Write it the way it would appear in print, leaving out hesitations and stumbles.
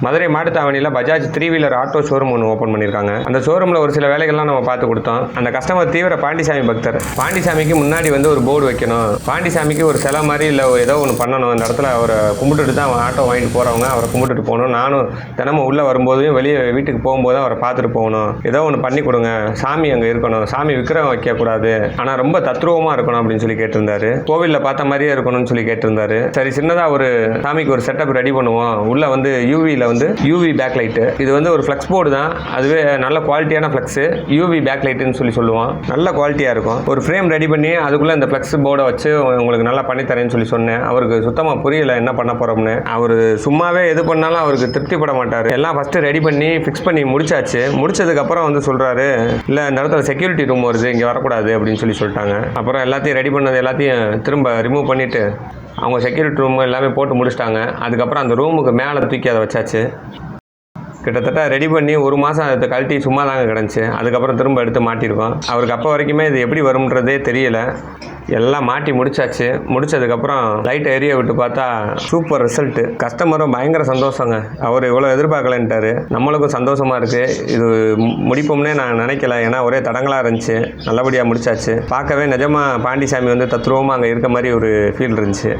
மதுரை மாட்டுத்தாவணியில் Bajaj 3 wheeler auto showroom ஒன்று open பண்ணியிருக்காங்க. அந்த ஷோரூமில் ஒரு சில வேலைகள்லாம் நம்ம பார்த்து கொடுத்தோம். அந்த கஸ்டமர் தீவிர பாண்டிசாமி பக்தர். பாண்டிசாமிக்கு முன்னாடி ஒரு போர்டு வைக்கணும், பாண்டிசாமிக்கு ஒரு சிலை மாதிரி இல்லை ஏதோ ஒன்று பண்ணணும், அந்த இடத்துல அவரை கும்பிட்டுட்டு தான் ஆட்டோ வாங்கிட்டு போகிறவங்க அவரை கும்பிட்டுட்டு போகணும். நானும் தினமும் உள்ளே வரும்போதும் வெளியே வீட்டுக்கு போகும்போது அவரை பார்த்துட்டு போகணும், ஏதோ ஒன்று பண்ணி கொடுங்க, சாமி அங்கே இருக்கணும், சாமி விக்கிரகம் வைக்கக்கூடாது, ஆனால் ரொம்ப தத்ரூபமாக இருக்கணும் அப்படின்னு சொல்லி கேட்டிருந்தாரு. கோவிலில் பார்த்த மாதிரியே இருக்கணும்னு சொல்லி கேட்டிருந்தாரு. சரி, சின்னதாக ஒரு சாமிக்கு ஒரு செட்டப் ரெடி பண்ணுவோம். உள்ள யூவியில் யூவி பேக் லைட்டு, இது ஒரு ஃப்ளெக்ஸ் போர்டு தான், அதுவே நல்ல குவாலிட்டியான ஃப்ளெக்ஸு, யூவி பேக் லைட்டுன்னு சொல்லி சொல்லுவோம். நல்ல குவாலிட்டியாக இருக்கும். ஒரு ஃப்ரேம் ரெடி பண்ணி அதுக்குள்ளே இந்த ஃப்ளெக்ஸ் போர்டை வச்சு உங்களுக்கு நல்லா பண்ணித்தரேன்னு சொல்லி சொன்னேன். அவருக்கு சுத்தமாக புரியல என்ன பண்ண போகிறோம்னு. அவர் சும்மாவே எது பண்ணாலும் அவருக்கு திருப்திப்பட மாட்டார். எல்லாம் ஃபஸ்ட்டு ரெடி பண்ணி ஃபிக்ஸ் பண்ணி முடிச்சாச்சு. முடிச்சதுக்கப்புறம் சொல்கிறாரு, இல்லை இந்த இடத்துல செக்யூரிட்டி ரூம் வருது, இங்கே வரக்கூடாது அப்படின்னு சொல்லிட்டாங்க. அப்புறம் எல்லாத்தையும் ரெடி பண்ணது எல்லாத்தையும் திரும்ப ரிமூவ் பண்ணிவிட்டு அவங்க செக்யூரிட்டி ரூம் எல்லாமே போட்டு முடிச்சிட்டாங்க. அதுக்கப்புறம் அந்த ரூமுக்கு மேலே தூக்கி அதை வச்சாச்சு. கிட்டத்தட்ட ரெடி பண்ணி 1 மாதம் அதை கழட்டி சும்மா தாங்க கிடந்துச்சு. அதுக்கப்புறம் திரும்ப எடுத்து மாட்டியிருக்கோம். அவருக்கு அப்போ வரைக்குமே இது எப்படி வரும்ன்றதே தெரியல. எல்லாம் மாட்டி முடிச்சாச்சு. முடிச்சதுக்கப்புறம் லைட்டை எரிய விட்டு பார்த்தா சூப்பர் ரிசல்ட்டு. கஸ்டமரும் பயங்கர சந்தோஷங்க. அவர் இவ்வளோ எதிர்பார்க்கலன்ட்டார். நம்மளுக்கும் சந்தோஷமாக இருக்குது. இது முடிப்போம்னே நான் நினைக்கல, ஏன்னா ஒரே தடங்களாக இருந்துச்சு. நல்லபடியாக முடிச்சாச்சு. பார்க்கவே நிஜமாக பாண்டிசாமி தத்ரூபமாக அங்கே இருக்க மாதிரி ஒரு ஃபீல் இருந்துச்சு.